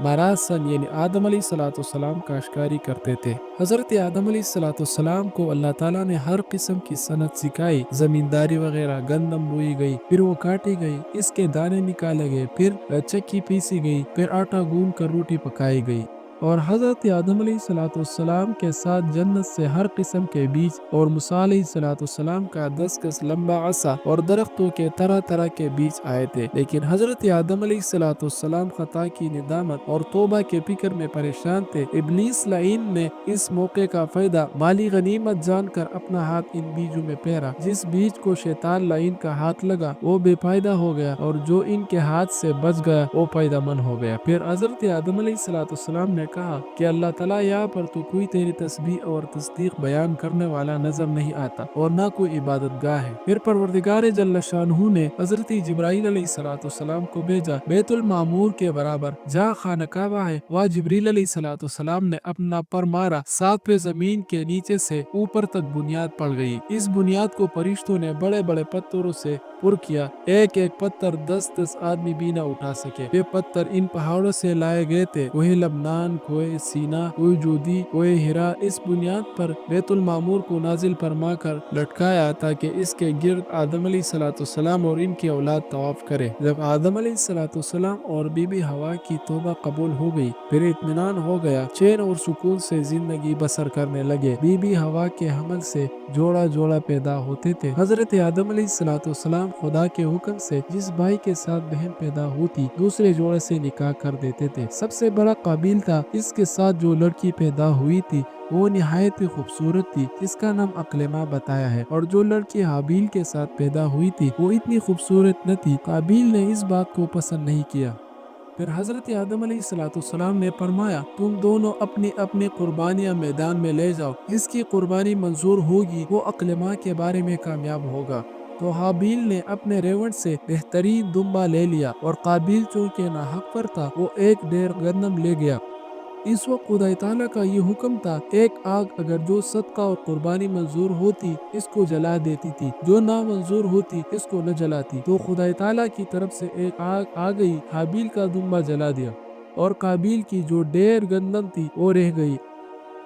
مراسن یعنی آدم علیہ السلام کا اشکاری کرتے تھے۔ حضرت آدم علیہ السلام کو اللہ تعالیٰ نے ہر قسم کی صنعت سکھائی، زمینداری وغیرہ، گندم بوئی گئی، پھر وہ کاٹی گئی، اس کے دانے نکالے گئے، پھر چکی پیسی گئی، پھر آٹا گوندھ کر روٹی پکائی گئی، اور حضرت آدم علیہ السلام کے ساتھ جنت سے ہر قسم کے بیج اور موسیٰ علیہ السلام کا 10 گز لمبا عصا اور درختوں کے طرح طرح کے بیج آئے تھے، لیکن حضرت آدم علیہ السلام خطا کی ندامت اور توبہ کے فکر میں پریشان تھے۔ ابلیس لعین نے اس موقع کا فائدہ مالی غنیمت جان کر اپنا ہاتھ ان بیجوں میں پھیرا، جس بیج کو شیطان لعین کا ہاتھ لگا وہ بے فائدہ ہو گیا، اور جو ان کے ہاتھ سے بچ گیا وہ فائدہ مند ہو گیا۔ پھر حضرت آدم علیہ السلام نے کہا کہ اللہ تعالیٰ یہاں پر تو کوئی تیری تسبیح اور تصدیق بیان کرنے والا نظر نہیں آتا اور نہ کوئی عبادت گاہ ہے۔ پھر پروردگار جل شانہ نے حضرت جبرائیل علیہ السلام کو بھیجا بیت المعمور کے برابر جہاں خانہ کعبہ ہے، وہاں جبریل علیہ السلام نے اپنا پر مارا، 7 زمین کے نیچے سے اوپر تک بنیاد پڑ گئی۔ اس بنیاد کو فرشتوں نے بڑے بڑے پتھروں سے پر کیا، ایک ایک پتھر 10 آدمی بھی نہ اٹھا سکے۔ یہ پتھر ان پہاڑوں سے لائے گئے تھے، کوہ لبنان، کوہ سینا، کوہ جودی، کوہ ہرا۔ اس بنیاد پر بیت المعمور کو نازل فرما کر لٹکایا تاکہ اس کے گرد آدم علیہ السلام اور ان کی اولاد طواف کرے۔ جب آدم علیہ السلام اور بی بی حوا کی توبہ قبول ہو گئی، پھر اطمینان ہو گیا، چین اور سکون سے زندگی بسر کرنے لگے۔ بی بی حوا کے حمل سے جوڑا جوڑا پیدا ہوتے تھے۔ حضرت آدم علیہ السلام خدا کے حکم سے جس بھائی کے ساتھ بہن پیدا ہوتی دوسرے جوڑے سے نکاح کر دیتے تھے۔ سب سے بڑا قابیل تھا، اس کے ساتھ جو لڑکی پیدا ہوئی تھی وہ نہایت ہی خوبصورت تھی، جس کا نام اقلیمہ بتایا ہے، اور جو لڑکی حابیل کے ساتھ پیدا ہوئی تھی وہ اتنی خوبصورت نہ تھی۔ قابیل نے اس بات کو پسند نہیں کیا۔ پھر حضرت آدم علیہ السلام نے فرمایا تم دونوں اپنی اپنی قربانیاں میدان میں لے جاؤ، جس کی قربانی منظور ہوگی وہ اقلیمہ کے بارے میں کامیاب ہوگا۔ تو حابیل نے اپنے ریوڑ سے بہترین دمبا لے لیا، اور قابیل چونکہ ناحق پر تھا وہ ایک ڈھیر گندم لے گیا۔ اس وقت خدا تعالیٰ کا یہ حکم تھا، ایک آگ اگر جو صدقہ اور قربانی منظور ہوتی اس کو جلا دیتی تھی، جو نہ منظور ہوتی اس کو نہ جلاتی۔ تو خدا تعالیٰ کی طرف سے ایک آگ آ گئی، حابیل کا دمبا جلا دیا، اور قابیل کی جو ڈھیر گندم تھی وہ رہ گئی۔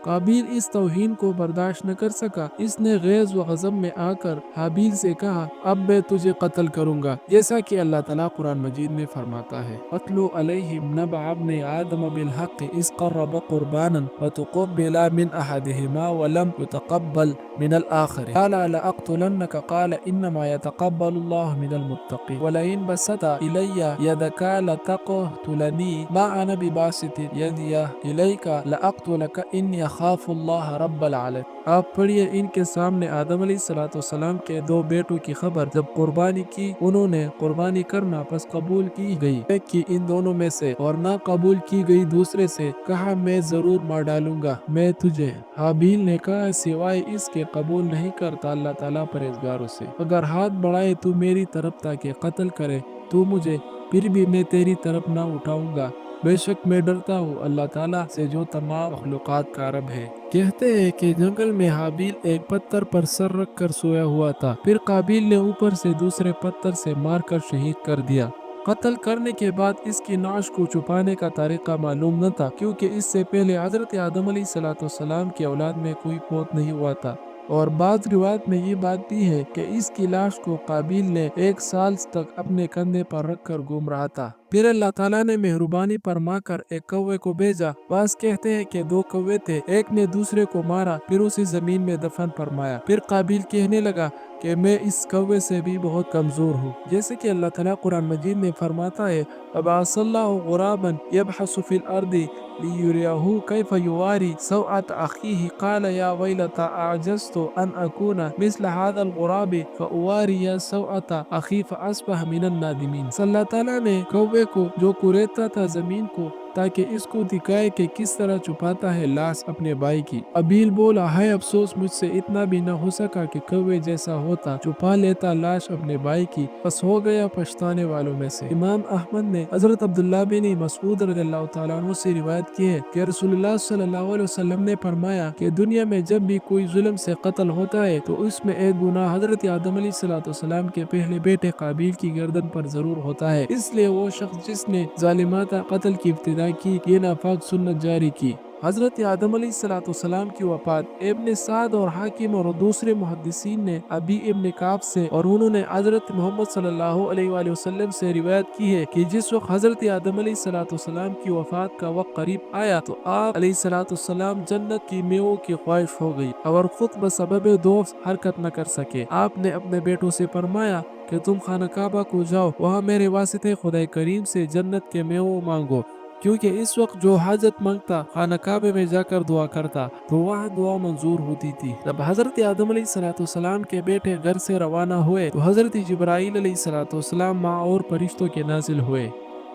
قابیل اس توہین کو برداشت نہ کر سکا، اس نے غیظ و غضب میں آ کر حابیل سے کہا اب میں تجھے قتل کروں گا، جیسا کہ اللہ تعالیٰ قرآن مجید میں فرماتا ہے وَاتْلُ عَلَيْهِمْ نَبَأَ ابْنِ آدَمَ بِالْحَقِّ إِذْ قَرَّبَ قُرْبَانًا فَتُقُبِّلَ مِنْ أَحَدِهِمَا وَلَمْ يُتَقَبَّلْ مِنَ الْآخَرِ قَالَ لَأَقْتُلَنَّكَ قَالَ إِنَّمَا يَتَقَبَّلُ اللَّهُ مِنَ الْمُتَّقِينَ وَلَئِنْ بَسَطْتَ إِلَيَّ يَدَكَ لَتَقْتُلَنِي مَا أَنَا بِبَاسِطٍ يَدِيَ إِلَيْكَ لَأَقْتُلَكَ إِنِّي أَخَافُ اللَّهَ رَبَّ الْعَالَمِينَ۔ آپ پڑھیے ان کے سامنے آدم علیہ السلام کے 2 بیٹوں کی خبر، جب قربانی کی انہوں نے قربانی کرنا پس قبول کی گئی ایک کی ان دونوں میں سے اور نہ قبول کی گئی دوسرے سے، کہا میں ضرور مار ڈالوں گا میں تجھے۔ حابیل نے کہا سوائے اس کے قبول نہیں کرتا اللہ تعالیٰ پرہیزگاروں سے، اگر ہاتھ بڑھائے تو میری طرف تاکہ قتل کرے تو مجھے، پھر بھی میں تیری طرف نہ اٹھاؤں گا، بے شک میں ڈرتا ہوں اللہ تعالیٰ سے جو تمام مخلوقات کا رب ہے۔ کہتے ہیں کہ جنگل میں حابیل ایک پتھر پر سر رکھ کر سویا ہوا تھا، پھر قابیل نے اوپر سے دوسرے پتھر سے مار کر شہید کر دیا۔ قتل کرنے کے بعد اس کی نعش کو چھپانے کا طریقہ معلوم نہ تھا، کیونکہ اس سے پہلے حضرت آدم علیہ السلام کی اولاد میں کوئی فوت نہیں ہوا تھا، اور بعض روایت میں یہ بات بھی ہے کہ اس کی لاش کو قابیل نے 1 سال تک اپنے کندھے پر رکھ کر گھوم رہا تھا۔ پھر اللہ تعالیٰ نے مہربانی فرما کر ایک کوے کو بھیجا۔ بعض کہتے ہیں کہ 2 کوے تھے، ایک نے دوسرے کو مارا پھر اسے زمین میں دفن فرمایا۔ پھر قابیل کہنے لگا کہ میں اس کوے سے بھی بہت کمزور ہوں، جیسے کہ اللہ تعالیٰ قرآن مجید میں فرماتا ہے وَبَعَثَ اللَّهُ غُرَابًا يَبْحَثُ فِي الْأَرْضِ لِيُرِيَهُ كَيْفَ يُوَارِي سَوْءَةَ أَخِيهِ قَالَ يَا وَيْلَتَى أَعْجَزْتُ أَنْ أَكُونَ مِثْلَ هَذَا الْغُرَابِ فَأُوَارِيَ سَوْءَةَ أَخِي فَأَصْبَحَ مِنَ النَّادِمِينَ۔ صلی اللہ تعالیٰ نے کوے کو جو کوریتا تھا زمین کو تاکہ اس کو دکھائے کہ کس طرح چھپاتا ہے لاش اپنے بھائی کی۔ ابیل بولا ہے افسوس مجھ سے اتنا بھی نہ ہو سکا کہ کوے جیسا ہوتا، چھپا لیتا لاش اپنے بھائی کی، بس ہو گیا پچھتانے والوں میں سے۔ امام احمد نے حضرت عبداللہ بن مسعود رضی اللہ تعالیٰ عنہ سے روایت کی ہے کہ رسول اللہ صلی اللہ علیہ وسلم نے فرمایا کہ دنیا میں جب بھی کوئی ظلم سے قتل ہوتا ہے تو اس میں ایک گناہ حضرت آدم علیہ السلام کے پہلے بیٹے قابیل کی گردن پر ضرور ہوتا ہے، اس لیے وہ شخص جس نے ظالمانہ قتل کی ابتدا پیدا کی، یہ ناپاک سنت جاری کی۔ حضرت آدم علیہ السلام کی وفات ابن سعد اور حاکم اور دوسرے محدثین نے ابی ابن کعب سے اور انہوں نے حضرت محمد صلی اللہ علیہ وآلہ وسلم سے روایت کی ہے کہ جس وقت حضرت آدم علیہ السلام کی وفات کا وقت قریب آیا تو آپ علیہ السلام جنت کی میووں کی خواہش ہو گئی اور خود بسبب دوست حرکت نہ کر سکے۔ آپ نے اپنے بیٹوں سے فرمایا کہ تم خانہ کعبہ کو جاؤ، وہاں میرے واسطے خدا کریم سے جنت کے میووں مانگو، کیونکہ اس وقت جو حاجت مانگتا خانہ کعبے میں جا کر دعا کرتا تو وہاں دعا منظور ہوتی تھی۔ جب حضرت آدم علیہ السلام کے بیٹے گھر سے روانہ ہوئے تو حضرت جبرائیل علیہ السلام ماں اور فرشتوں کے نازل ہوئے۔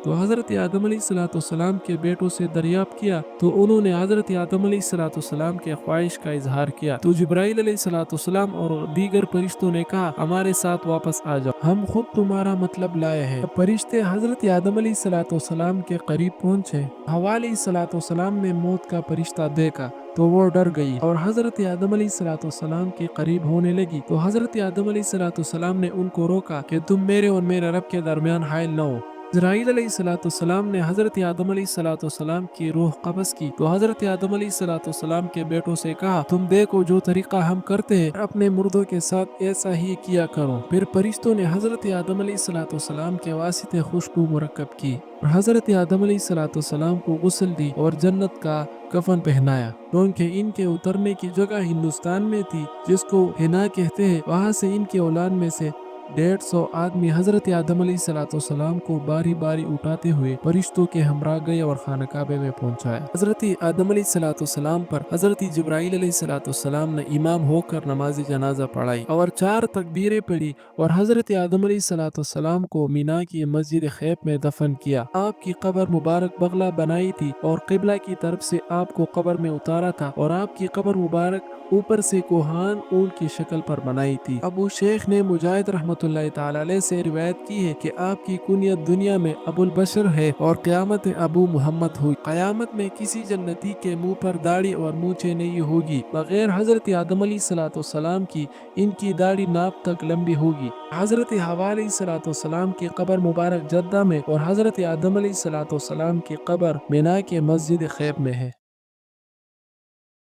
تو حضرت آدم علیہ السلام کے بیٹوں سے دریافت کیا تو انہوں نے حضرت آدم علیہ السلام کے خواہش کا اظہار کیا، تو جبرائیل علیہ السلام اور دیگر فرشتوں نے کہا ہمارے ساتھ واپس آ جاؤ، ہم خود تمہارا مطلب لائے ہیں۔ جب فرشتے حضرت آدم علیہ السلام کے قریب پہنچے، حوا علیہ السلام نے موت کا فرشتہ دیکھا تو وہ ڈر گئی اور حضرت آدم علیہ السلام کے قریب ہونے لگی، تو حضرت آدم علیہ السلام نے ان کو روکا کہ تم میرے اور میرے رب کے درمیان حائل نہ ہو۔ اسرائیل علیہ السلام نے حضرت آدم علیہ السلام کی روح قبض کی تو حضرت آدم علیہ السلام کے بیٹوں سے کہا تم دیکھو جو طریقہ ہم کرتے ہیں اپنے مردوں کے ساتھ ایسا ہی کیا کرو۔ پھر فرشتوں نے حضرت آدم علیہ السلام کے واسطے خوشبو مرکب کی اور حضرت آدم علیہ السلام کو غسل دی اور جنت کا کفن پہنایا، کیونکہ ان کے اترنے کی جگہ ہندوستان میں تھی جس کو ہنا کہتے ہیں۔ وہاں سے ان کے اولاد میں سے 150 آدمی حضرت آدم علیہ السلام کو باری باری اٹھاتے ہوئے فرشتوں کے ہمراہ گئے اور خانہ کعبے میں پہنچایا۔ حضرت آدم علیہ السلام پر حضرت جبرائیل علیہ السلام نے امام ہو کر نماز جنازہ پڑھائی اور 4 تکبیریں پڑھی اور حضرت آدم علیہ السلام کو مینا کی مسجد خیف میں دفن کیا۔ آپ کی قبر مبارک بغلہ بنائی تھی اور قبلہ کی طرف سے آپ کو قبر میں اتارا تھا اور آپ کی قبر مبارک اوپر سے کوہان اونٹ کی شکل پر بنائی تھی۔ ابو شیخ نے مجاہد رحمۃ اللہ تعالی علیہ سے روایت کی ہے کہ آپ کی کنیت دنیا میں ابو البشر ہے اور قیامت ابو محمد ہوئی۔ قیامت میں کسی جنتی کے منہ پر داڑھی اور مونچھیں نہیں ہوگی بغیر حضرت آدم علیہ السلام کی، ان کی داڑھی ناپ تک لمبی ہوگی۔ حضرت حوا علیہ السلام کی قبر مبارک جدہ میں اور حضرت آدم علیہ السلام کی قبر مینا کے مسجد خیف میں ہے۔